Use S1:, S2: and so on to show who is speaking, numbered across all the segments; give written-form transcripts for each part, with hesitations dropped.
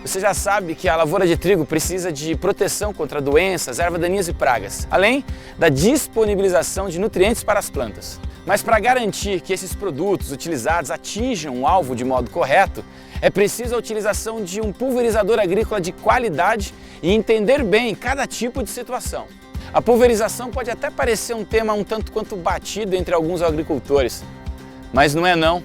S1: Você já sabe que a lavoura de trigo precisa de proteção contra doenças, ervas daninhas e pragas, além da disponibilização de nutrientes para as plantas. Mas para garantir que esses produtos utilizados atinjam o alvo de modo correto, é preciso a utilização de um pulverizador agrícola de qualidade e entender bem cada tipo de situação. A pulverização pode até parecer um tema um tanto quanto batido entre alguns agricultores, mas não é não.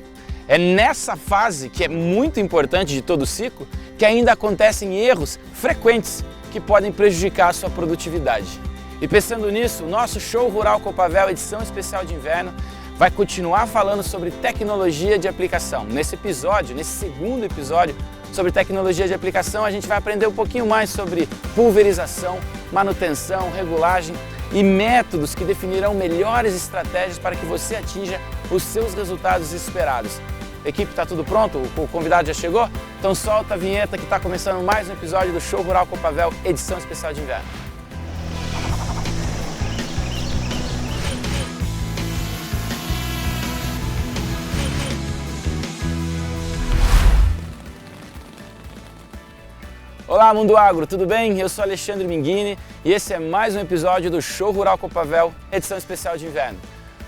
S1: É nessa fase, que é muito importante de todo o ciclo, que ainda acontecem erros frequentes que podem prejudicar a sua produtividade. E pensando nisso, o nosso Show Rural Copavel edição especial de inverno vai continuar falando sobre tecnologia de aplicação. Nesse segundo episódio sobre tecnologia de aplicação, a gente vai aprender um pouquinho mais sobre pulverização, manutenção, regulagem e métodos que definirão melhores estratégias para que você atinja os seus resultados esperados. Equipe, está tudo pronto? O convidado já chegou? Então solta a vinheta que está começando mais um episódio do Show Rural Copavel, edição especial de inverno. Olá, Mundo Agro, tudo bem? Eu sou Alexandre Minghini e esse é mais um episódio do Show Rural Copavel, edição especial de inverno.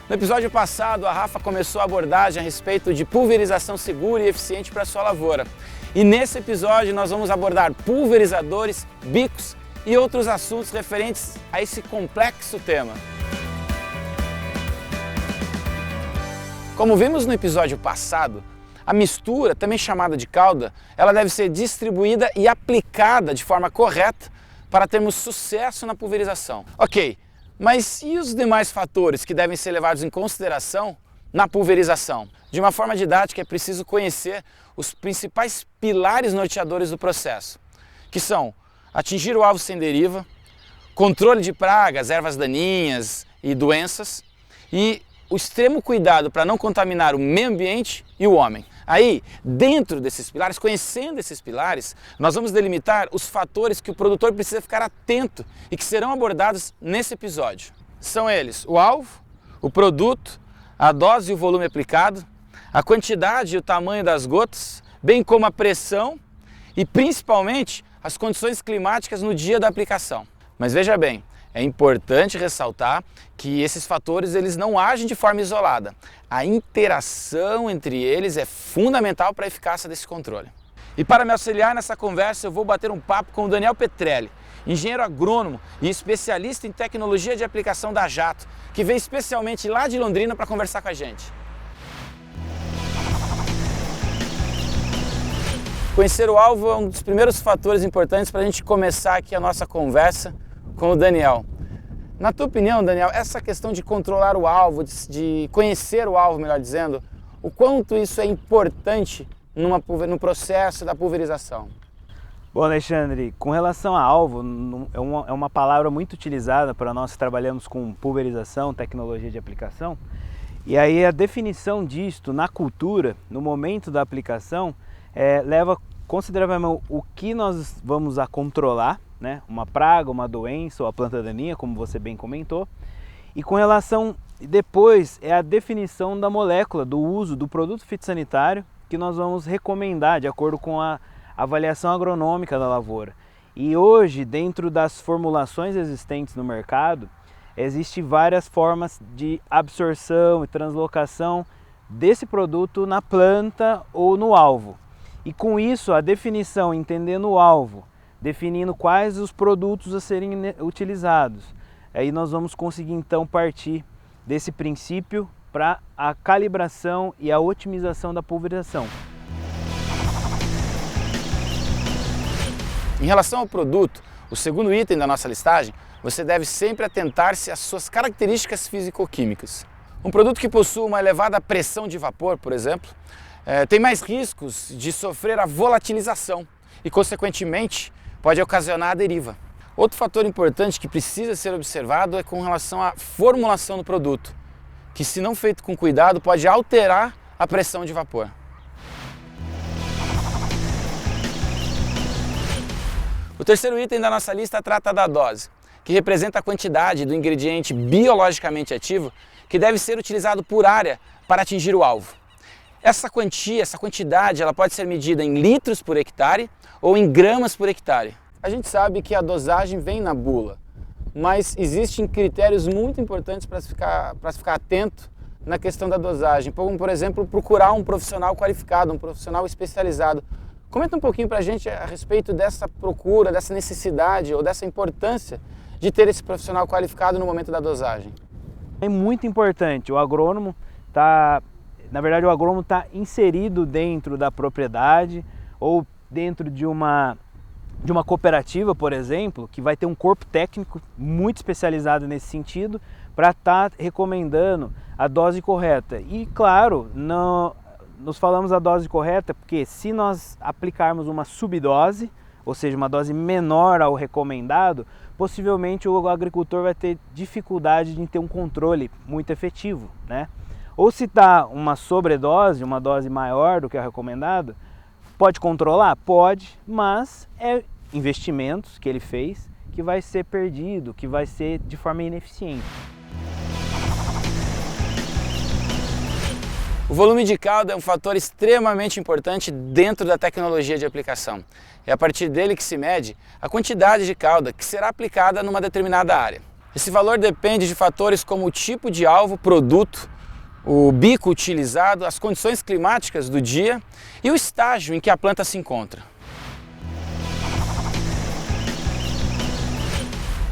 S1: No episódio passado, a Rafa começou a abordagem a respeito de pulverização segura e eficiente para a sua lavoura. E nesse episódio nós vamos abordar pulverizadores, bicos e outros assuntos referentes a esse complexo tema. Como vimos no episódio passado, a mistura, também chamada de calda, ela deve ser distribuída e aplicada de forma correta para termos sucesso na pulverização. Ok, mas e os demais fatores que devem ser levados em consideração na pulverização? De uma forma didática, é preciso conhecer os principais pilares norteadores do processo, que são atingir o alvo sem deriva, controle de pragas, ervas daninhas e doenças e o extremo cuidado para não contaminar o meio ambiente e o homem. Aí, dentro desses pilares, conhecendo esses pilares, nós vamos delimitar os fatores que o produtor precisa ficar atento e que serão abordados nesse episódio. São eles o alvo, o produto, a dose e o volume aplicado, a quantidade e o tamanho das gotas, bem como a pressão e principalmente as condições climáticas no dia da aplicação. Mas veja bem, é importante ressaltar que esses fatores eles não agem de forma isolada. A interação entre eles é fundamental para a eficácia desse controle. E para me auxiliar nessa conversa, eu vou bater um papo com o Daniel Petrelli, engenheiro agrônomo e especialista em tecnologia de aplicação da Jato, que veio especialmente lá de Londrina para conversar com a gente. Conhecer o alvo é um dos primeiros fatores importantes para a gente começar aqui a nossa conversa com o Daniel. Na tua opinião, Daniel, essa questão de controlar o alvo, de conhecer o alvo, melhor dizendo, o quanto isso é importante no processo da pulverização?
S2: Bom, Alexandre, com relação a alvo, é uma palavra muito utilizada para nós que trabalhamos com pulverização, tecnologia de aplicação, e aí a definição disto na cultura, no momento da aplicação, leva consideravelmente o que nós vamos a controlar, né? Uma praga, uma doença ou a planta daninha, como você bem comentou. E com relação, depois, é a definição da molécula, do uso do produto fitossanitário que nós vamos recomendar de acordo com a avaliação agronômica da lavoura. E hoje, dentro das formulações existentes no mercado, existem várias formas de absorção e translocação desse produto na planta ou no alvo. E com isso, a definição, entendendo o alvo, definindo quais os produtos a serem utilizados. Aí nós vamos conseguir então partir desse princípio para a calibração e a otimização da pulverização.
S1: Em relação ao produto, o segundo item da nossa listagem, você deve sempre atentar-se às suas características físico-químicas. Um produto que possui uma elevada pressão de vapor, por exemplo, tem mais riscos de sofrer a volatilização e, consequentemente, pode ocasionar a deriva. Outro fator importante que precisa ser observado é com relação à formulação do produto, que se não feito com cuidado pode alterar a pressão de vapor. O terceiro item da nossa lista trata da dose, que representa a quantidade do ingrediente biologicamente ativo que deve ser utilizado por área para atingir o alvo. Essa quantia, essa quantidade, ela pode ser medida em litros por hectare ou em gramas por hectare. A gente sabe que a dosagem vem na bula, mas existem critérios muito importantes para se ficar atento na questão da dosagem, como por exemplo procurar um profissional qualificado, um profissional especializado. Comenta um pouquinho para a gente a respeito dessa procura, dessa necessidade ou dessa importância de ter esse profissional qualificado no momento da dosagem.
S2: É muito importante, o agrônomo está inserido dentro da propriedade ou dentro de uma cooperativa, por exemplo, que vai ter um corpo técnico muito especializado nesse sentido para estar recomendando a dose correta. E claro, nós falamos a dose correta porque se nós aplicarmos uma subdose, ou seja, uma dose menor ao recomendado, possivelmente o agricultor vai ter dificuldade de ter um controle muito efetivo, né? Ou se está uma sobredose, uma dose maior do que a recomendado, pode controlar? Pode, mas é investimentos que ele fez que vai ser perdido, que vai ser de forma ineficiente.
S1: O volume de calda é um fator extremamente importante dentro da tecnologia de aplicação. É a partir dele que se mede a quantidade de calda que será aplicada numa determinada área. Esse valor depende de fatores como o tipo de alvo, produto, o bico utilizado, as condições climáticas do dia e o estágio em que a planta se encontra.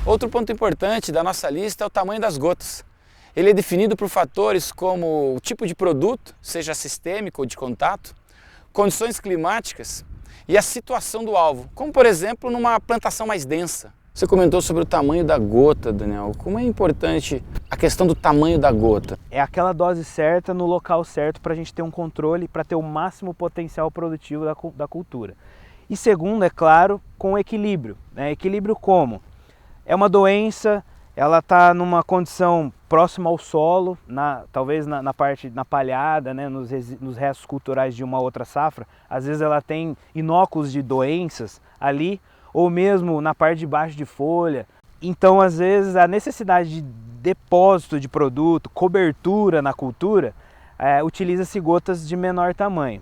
S1: Outro ponto importante da nossa lista é o tamanho das gotas. Ele é definido por fatores como o tipo de produto, seja sistêmico ou de contato, condições climáticas e a situação do alvo, como por exemplo numa plantação mais densa. Você comentou sobre o tamanho da gota, Daniel. Como é importante a questão do tamanho da gota?
S2: É aquela dose certa no local certo para a gente ter um controle, para ter o máximo potencial produtivo da cultura. E segundo, é claro, com equilíbrio. Né? Equilíbrio como? É uma doença, ela está numa condição próxima ao solo, talvez na parte, na palhada, né, nos restos culturais de uma outra safra. Às vezes ela tem inóculos de doenças ali, ou mesmo na parte de baixo de folha. Então, às vezes, a necessidade de depósito de produto, cobertura na cultura, utiliza-se gotas de menor tamanho.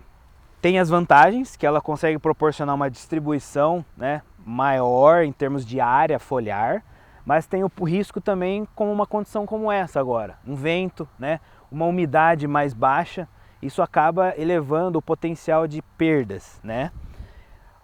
S2: Tem as vantagens, que ela consegue proporcionar uma distribuição, né, maior em termos de área foliar, mas tem o risco também com uma condição como essa agora, um vento, né, uma umidade mais baixa, isso acaba elevando o potencial de perdas, né?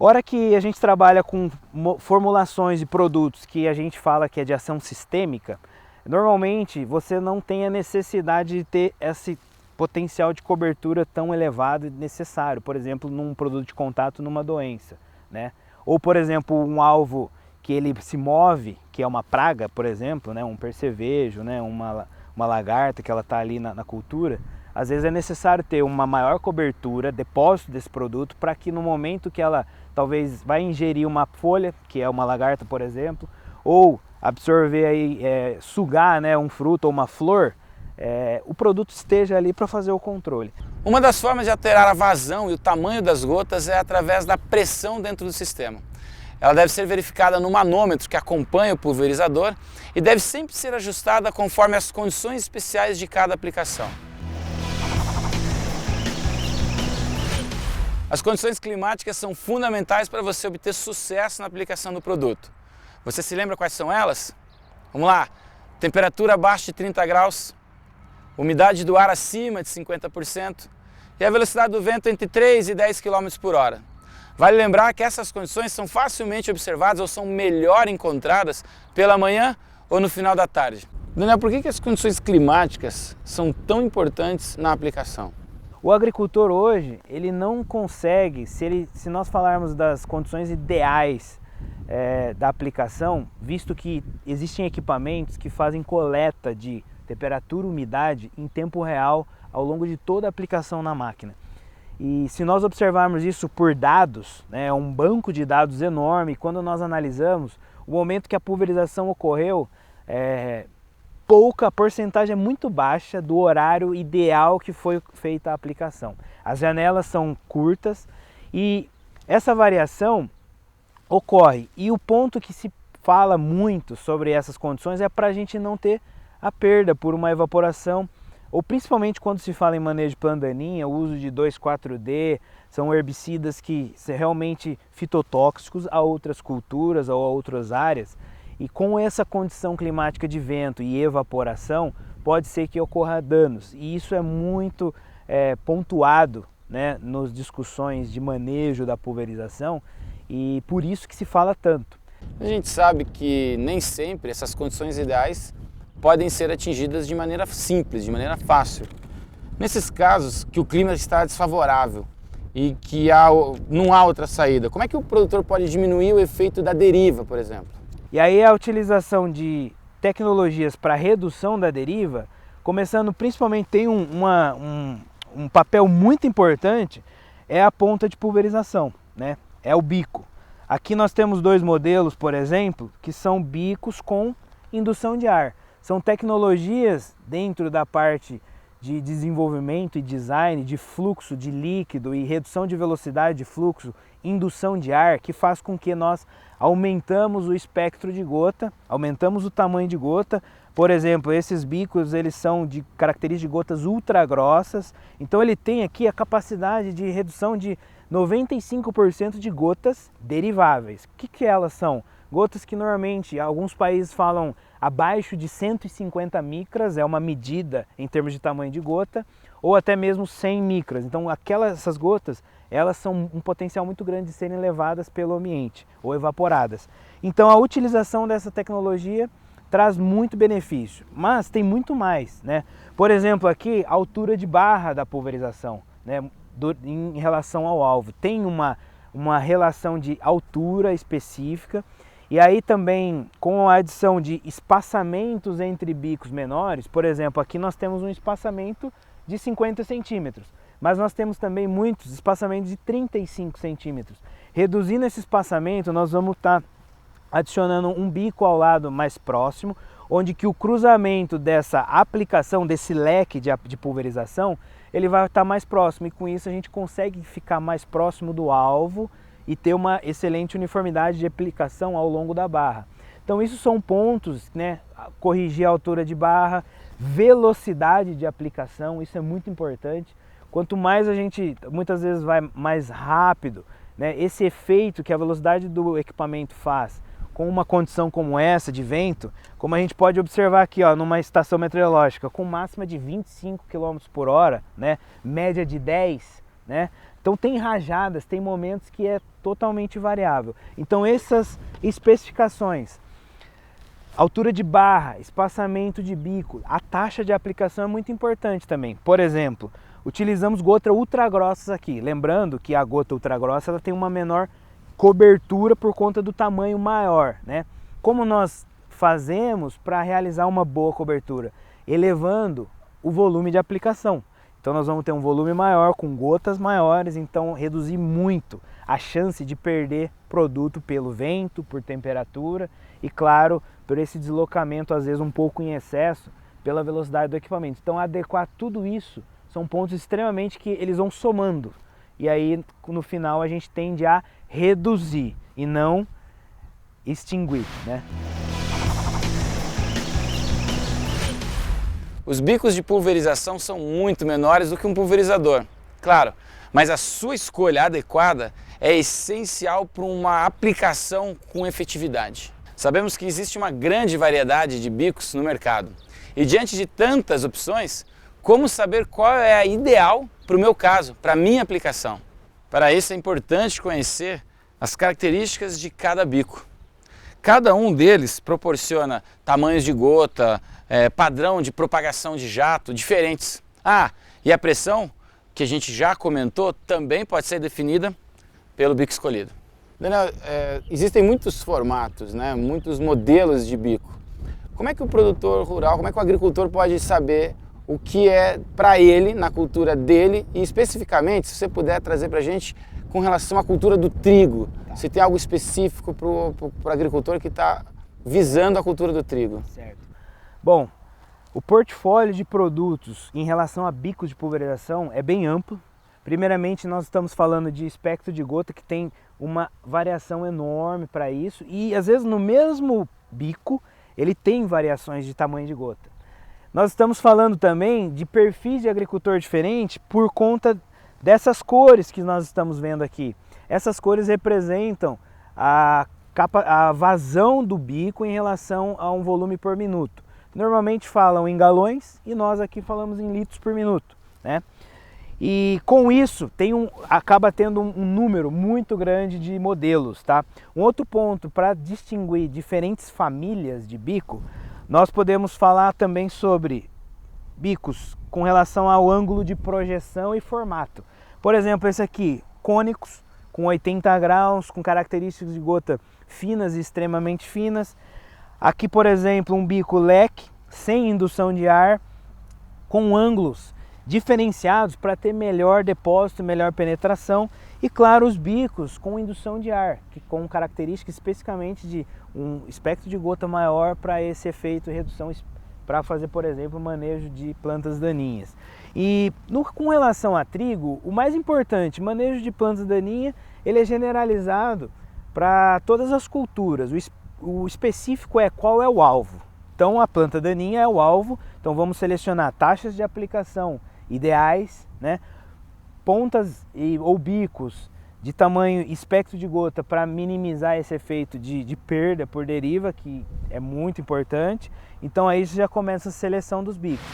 S2: Hora que a gente trabalha com formulações de produtos que a gente fala que é de ação sistêmica, normalmente você não tem a necessidade de ter esse potencial de cobertura tão elevado e necessário, por exemplo, num produto de contato numa doença, né? Ou, por exemplo, um alvo que ele se move, que é uma praga, por exemplo, né? Um percevejo, né? Uma lagarta que ela está ali na cultura. Às vezes é necessário ter uma maior cobertura, depósito desse produto, para que no momento que ela talvez vai ingerir uma folha, que é uma lagarta, por exemplo, ou absorver aí, sugar, né, um fruto ou uma flor, o produto esteja ali para fazer o controle.
S1: Uma das formas de alterar a vazão e o tamanho das gotas é através da pressão dentro do sistema. Ela deve ser verificada no manômetro que acompanha o pulverizador e deve sempre ser ajustada conforme as condições especiais de cada aplicação. As condições climáticas são fundamentais para você obter sucesso na aplicação do produto. Você se lembra quais são elas? Vamos lá! Temperatura abaixo de 30 graus, umidade do ar acima de 50% e a velocidade do vento entre 3 e 10 km por hora. Vale lembrar que essas condições são facilmente observadas ou são melhor encontradas pela manhã ou no final da tarde. Daniel, por que as condições climáticas são tão importantes na aplicação?
S2: O agricultor hoje, ele não consegue, se nós falarmos das condições ideais da aplicação, visto que existem equipamentos que fazem coleta de temperatura e umidade em tempo real ao longo de toda a aplicação na máquina. E se nós observarmos isso por dados, é um banco de dados enorme, quando nós analisamos o momento que a pulverização ocorreu, a porcentagem é muito baixa do horário ideal que foi feita a aplicação. As janelas são curtas e essa variação ocorre. E o ponto que se fala muito sobre essas condições é para a gente não ter a perda por uma evaporação ou principalmente quando se fala em manejo de planta daninha, o uso de 2,4-D, são herbicidas que são realmente fitotóxicos a outras culturas ou a outras áreas, e com essa condição climática de vento e evaporação, pode ser que ocorra danos, e isso é muito pontuado, né, nas discussões de manejo da pulverização, e por isso que se fala tanto.
S1: A gente sabe que nem sempre essas condições ideais podem ser atingidas de maneira simples, de maneira fácil. Nesses casos que o clima está desfavorável e que não há outra saída, como é que o produtor pode diminuir o efeito da deriva, por exemplo?
S2: E aí a utilização de tecnologias para redução da deriva, começando principalmente, tem um papel muito importante, é a ponta de pulverização, né? É o bico. Aqui nós temos dois modelos, por exemplo, que são bicos com indução de ar. São tecnologias dentro da parte de desenvolvimento e design de fluxo de líquido e redução de velocidade de fluxo, indução de ar, que faz com que nós aumentamos o espectro de gota, aumentamos o tamanho de gota. Por exemplo, esses bicos, eles são de características de gotas ultra grossas, então ele tem aqui a capacidade de redução de 95% de gotas deriváveis. O que elas são? Gotas que normalmente alguns países falam abaixo de 150 micras, é uma medida em termos de tamanho de gota, ou até mesmo 100 micras. Então essas gotas, elas são um potencial muito grande de serem levadas pelo ambiente ou evaporadas. Então a utilização dessa tecnologia traz muito benefício, mas tem muito mais, né? Por exemplo, aqui a altura de barra da pulverização, né? Em relação ao alvo, tem uma relação de altura específica, e aí também com a adição de espaçamentos entre bicos menores. Por exemplo, aqui nós temos um espaçamento de 50 centímetros, mas nós temos também muitos espaçamentos de 35 centímetros. Reduzindo esse espaçamento, nós vamos estar adicionando um bico ao lado mais próximo, onde que o cruzamento dessa aplicação, desse leque de pulverização, ele vai estar mais próximo, e com isso a gente consegue ficar mais próximo do alvo e ter uma excelente uniformidade de aplicação ao longo da barra. Então isso são pontos, né? Corrigir a altura de barra, velocidade de aplicação, isso é muito importante. Quanto mais a gente, muitas vezes vai mais rápido, né? Esse efeito que a velocidade do equipamento faz com uma condição como essa de vento, como a gente pode observar aqui, ó, numa estação meteorológica com máxima de 25 km por hora, né, média de 10, né? Então tem rajadas, tem momentos que é totalmente variável. Então essas especificações, altura de barra, espaçamento de bico, a taxa de aplicação é muito importante também. Por exemplo, utilizamos gotas ultra grossas aqui, lembrando que a gota ultra grossa ela tem uma menor cobertura por conta do tamanho maior, né? Como nós fazemos para realizar uma boa cobertura? Elevando o volume de aplicação. Então nós vamos ter um volume maior, com gotas maiores, então reduzir muito a chance de perder produto pelo vento, por temperatura e, claro, por esse deslocamento às vezes um pouco em excesso pela velocidade do equipamento. Então adequar tudo isso são pontos extremamente que eles vão somando. E aí no final a gente tende a reduzir e não extinguir, né?
S1: Os bicos de pulverização são muito menores do que um pulverizador, claro, mas a sua escolha adequada é essencial para uma aplicação com efetividade. Sabemos que existe uma grande variedade de bicos no mercado e diante de tantas opções, como saber qual é a ideal para o meu caso, para a minha aplicação? Para isso é importante conhecer as características de cada bico. Cada um deles proporciona tamanhos de gota, padrão de propagação de jato diferentes. E a pressão, que a gente já comentou, também pode ser definida pelo bico escolhido. Daniel, existem muitos formatos, né? Muitos modelos de bico. Como é que o produtor rural, como é que o agricultor pode saber o que é para ele, na cultura dele, e especificamente, se você puder trazer para a gente com relação à cultura do trigo, se tem algo específico para o agricultor que está visando a cultura do trigo.
S2: Certo. Bom, o portfólio de produtos em relação a bicos de pulverização é bem amplo. Primeiramente, nós estamos falando de espectro de gota, que tem uma variação enorme para isso, e às vezes no mesmo bico ele tem variações de tamanho de gota. Nós estamos falando também de perfis de agricultor diferente por conta dessas cores que nós estamos vendo aqui. Essas cores representam a vazão do bico em relação a um volume por minuto. Normalmente falam em galões e nós aqui falamos em litros por minuto, né? E com isso acaba tendo um número muito grande de modelos, tá? Um outro ponto para distinguir diferentes famílias de bico, nós podemos falar também sobre bicos com relação ao ângulo de projeção e formato. Por exemplo, esse aqui, cônicos, com 80 graus, com características de gota finas e extremamente finas. Aqui, por exemplo, um bico leque, sem indução de ar, com ângulos diferenciados para ter melhor depósito, melhor penetração. E claro, os bicos com indução de ar, que com características especificamente de um espectro de gota maior para esse efeito redução, para fazer, por exemplo, manejo de plantas daninhas. E com relação a trigo, o mais importante, manejo de plantas daninhas, ele é generalizado para todas as culturas. O específico é qual é o alvo. Então a planta daninha é o alvo, então vamos selecionar taxas de aplicação ideais, né? Pontas ou bicos de tamanho espectro de gota para minimizar esse efeito de perda por deriva, que é muito importante. Então aí já começa a seleção dos bicos.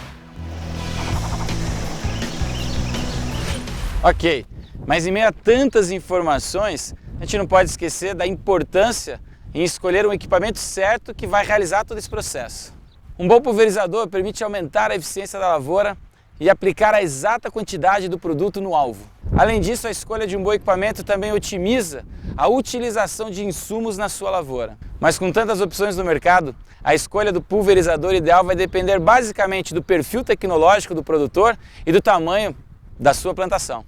S1: Ok, mas em meio a tantas informações, a gente não pode esquecer da importância em escolher um equipamento certo que vai realizar todo esse processo. Um bom pulverizador permite aumentar a eficiência da lavoura e aplicar a exata quantidade do produto no alvo. Além disso, a escolha de um bom equipamento também otimiza a utilização de insumos na sua lavoura. Mas com tantas opções no mercado, a escolha do pulverizador ideal vai depender basicamente do perfil tecnológico do produtor e do tamanho da sua plantação.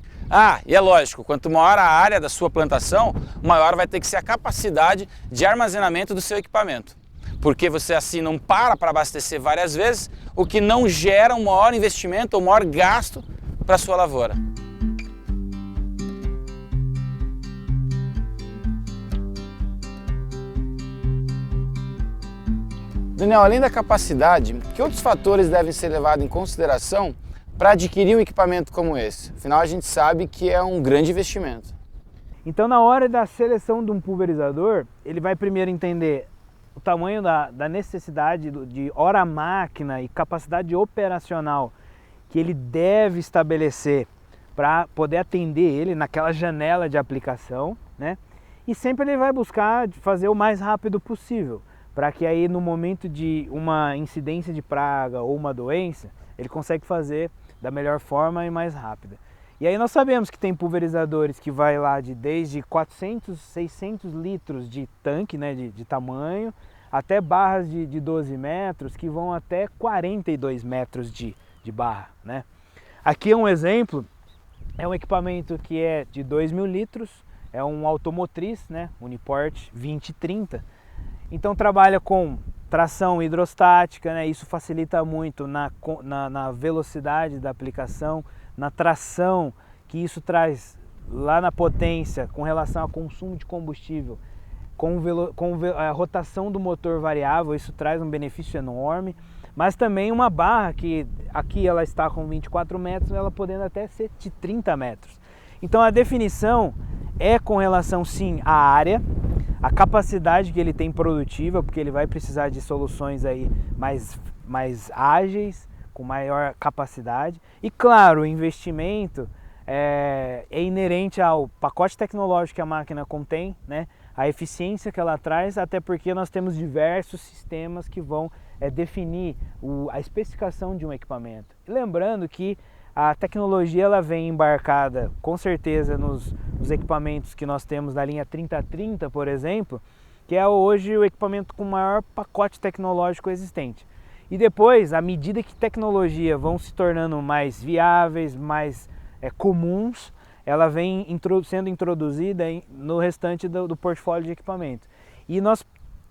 S1: E é lógico, quanto maior a área da sua plantação, maior vai ter que ser a capacidade de armazenamento do seu equipamento. Porque você assim não para abastecer várias vezes, o que não gera um maior investimento ou maior gasto para a sua lavoura. Daniel, além da capacidade, que outros fatores devem ser levados em consideração para adquirir um equipamento como esse? Afinal, a gente sabe que é um grande investimento.
S2: Então, na hora da seleção de um pulverizador, ele vai primeiro entender o tamanho da necessidade de hora máquina e capacidade operacional que ele deve estabelecer para poder atender ele naquela janela de aplicação, né? E sempre ele vai buscar fazer o mais rápido possível, para que aí no momento de uma incidência de praga ou uma doença, ele consegue fazer da melhor forma e mais rápida. E aí nós sabemos que tem pulverizadores que vai lá desde 400, 600 litros de tanque, né, de tamanho, até barras de 12 metros que vão até 42 metros de barra, né? Aqui é um exemplo, é um equipamento que é de 2.000 litros, é um automotriz, né, Uniport 2030. Então trabalha com tração hidrostática, né? Isso facilita muito na velocidade da aplicação, na tração que isso traz lá na potência com relação ao consumo de combustível, com a rotação do motor variável, isso traz um benefício enorme, mas também uma barra que aqui ela está com 24 metros, ela podendo até ser de 30 metros. Então a definição é com relação sim à área, a capacidade que ele tem produtiva, porque ele vai precisar de soluções aí mais ágeis, com maior capacidade. E claro, o investimento é inerente ao pacote tecnológico que a máquina contém, né? A eficiência que ela traz, até porque nós temos diversos sistemas que vão definir a especificação de um equipamento. E lembrando que a tecnologia ela vem embarcada com certeza nos equipamentos que nós temos na linha 3030, por exemplo, que é hoje o equipamento com o maior pacote tecnológico existente. E depois, à medida que tecnologia vão se tornando mais viáveis, mais comuns, ela vem sendo introduzida no restante do portfólio de equipamento. E nós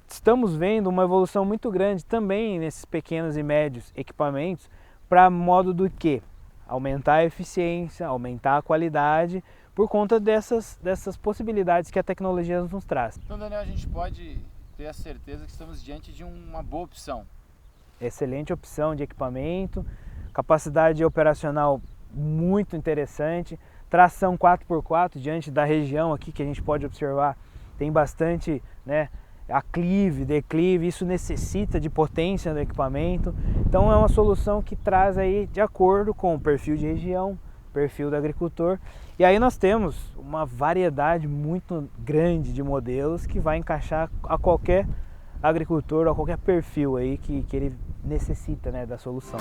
S2: estamos vendo uma evolução muito grande também nesses pequenos e médios equipamentos, para modo do quê? Aumentar a eficiência, aumentar a qualidade, por conta dessas possibilidades que a tecnologia nos traz.
S1: Então, Daniel, a gente pode ter a certeza que estamos diante de uma boa opção.
S2: excelente opção de equipamento, capacidade operacional muito interessante, tração 4x4 diante da região aqui que a gente pode observar, tem bastante, né, aclive, declive, isso necessita de potência do equipamento, então é uma solução que traz aí de acordo com o perfil de região, perfil do agricultor, e aí nós temos uma variedade muito grande de modelos que vai encaixar a qualquer agricultor, a qualquer perfil aí que ele necessita, né, da solução.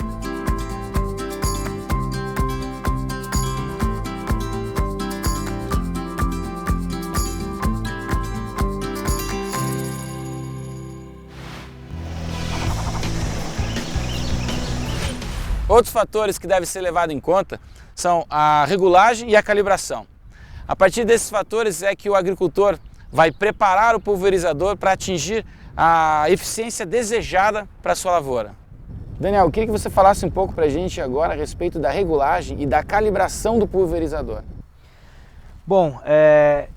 S1: Outros fatores que devem ser levados em conta são a regulagem e a calibração. A partir desses fatores é que o agricultor vai preparar o pulverizador para atingir a eficiência desejada para a sua lavoura. Daniel, eu queria que você falasse um pouco para a gente agora a respeito da regulagem e da calibração do pulverizador.
S2: Bom, é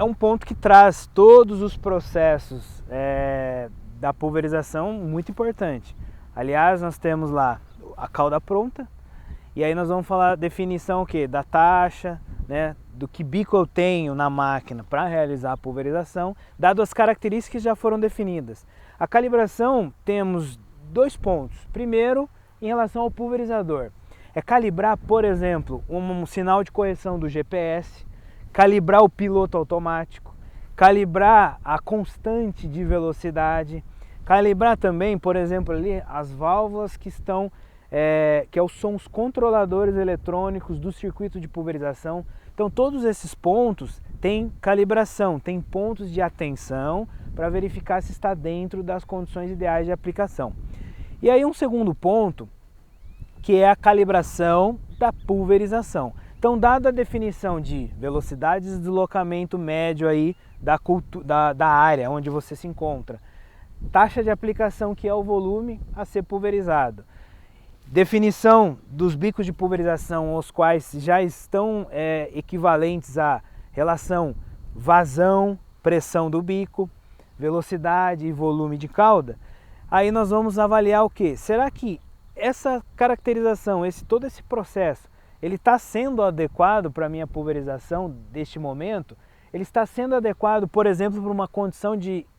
S2: um ponto que traz todos os processos da pulverização muito importante. Aliás, nós temos lá a cauda pronta, e aí nós vamos falar definição o quê? Da taxa, né, do que bico eu tenho na máquina para realizar a pulverização, dado as características que já foram definidas. A calibração temos 2 pontos. Primeiro, em relação ao pulverizador, é calibrar, por exemplo, um sinal de correção do GPS, calibrar o piloto automático, calibrar a constante de velocidade, calibrar também, por exemplo, ali as válvulas que estão, são os controladores eletrônicos do circuito de pulverização. Então todos esses pontos têm calibração, têm pontos de atenção para verificar se está dentro das condições ideais de aplicação. E aí um segundo ponto, que é a calibração da pulverização. Então, dada a definição de velocidade de deslocamento médio aí da área onde você se encontra, taxa de aplicação, que é o volume a ser pulverizado, definição dos bicos de pulverização, os quais já estão equivalentes à relação vazão, pressão do bico, velocidade e volume de cauda, aí nós vamos avaliar o que? Será que essa caracterização, todo esse processo, ele está sendo adequado para a minha pulverização deste momento? Ele está sendo adequado, por exemplo, para uma condição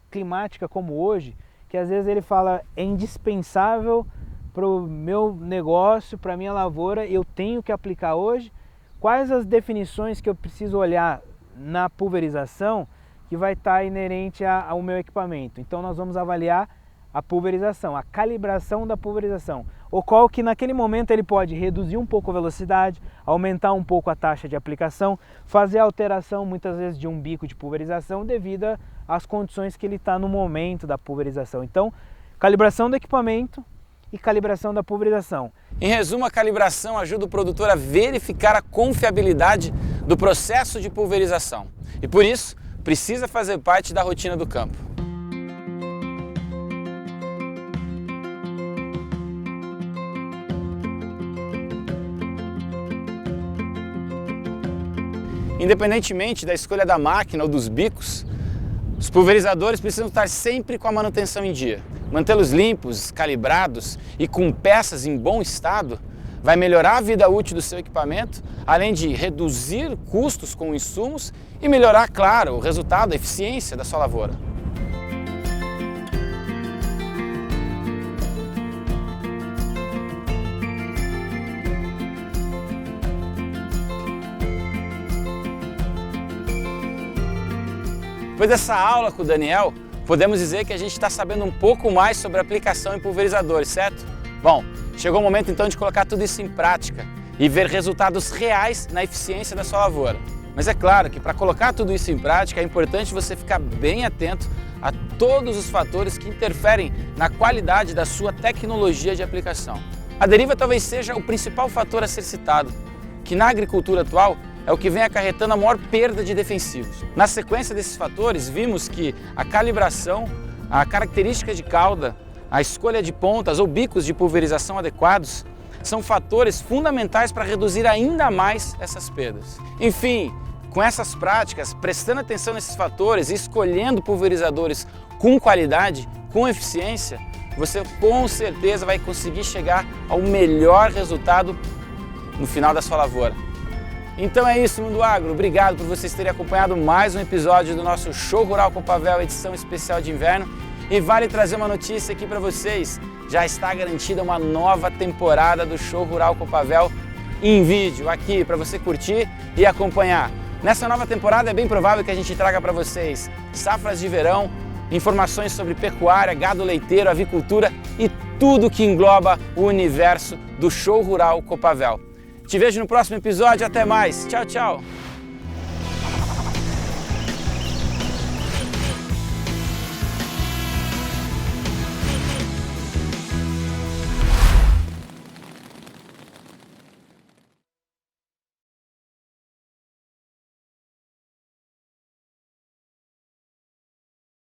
S2: climática como hoje, que às vezes ele fala é indispensável para o meu negócio, para a minha lavoura, eu tenho que aplicar hoje? Quais as definições que eu preciso olhar na pulverização que vai estar inerente ao meu equipamento? Então nós vamos avaliar a pulverização, a calibração da pulverização, o qual que naquele momento ele pode reduzir um pouco a velocidade, aumentar um pouco a taxa de aplicação, fazer a alteração muitas vezes de um bico de pulverização devido às condições que ele está no momento da pulverização. Então, calibração do equipamento e calibração da pulverização.
S1: Em resumo, a calibração ajuda o produtor a verificar a confiabilidade do processo de pulverização e por isso precisa fazer parte da rotina do campo. Independentemente da escolha da máquina ou dos bicos, os pulverizadores precisam estar sempre com a manutenção em dia. Mantê-los limpos, calibrados e com peças em bom estado vai melhorar a vida útil do seu equipamento, além de reduzir custos com insumos e melhorar, claro, o resultado, a eficiência da sua lavoura. Depois dessa aula com o Daniel, podemos dizer que a gente está sabendo um pouco mais sobre a aplicação em pulverizadores, certo? Bom, chegou o momento então de colocar tudo isso em prática e ver resultados reais na eficiência da sua lavoura. Mas é claro que para colocar tudo isso em prática é importante você ficar bem atento a todos os fatores que interferem na qualidade da sua tecnologia de aplicação. A deriva talvez seja o principal fator a ser citado, que na agricultura atual é o que vem acarretando a maior perda de defensivos. Na sequência desses fatores, vimos que a calibração, a característica de cauda, a escolha de pontas ou bicos de pulverização adequados são fatores fundamentais para reduzir ainda mais essas perdas. Enfim, com essas práticas, prestando atenção nesses fatores e escolhendo pulverizadores com qualidade, com eficiência, você com certeza vai conseguir chegar ao melhor resultado no final da sua lavoura. Então é isso, Mundo Agro. Obrigado por vocês terem acompanhado mais um episódio do nosso Show Rural Copavel, edição especial de inverno. E vale trazer uma notícia aqui para vocês. Já está garantida uma nova temporada do Show Rural Copavel em vídeo aqui para você curtir e acompanhar. Nessa nova temporada é bem provável que a gente traga para vocês safras de verão, informações sobre pecuária, gado leiteiro, avicultura e tudo que engloba o universo do Show Rural Copavel. Te vejo no próximo episódio, até mais, tchau, tchau!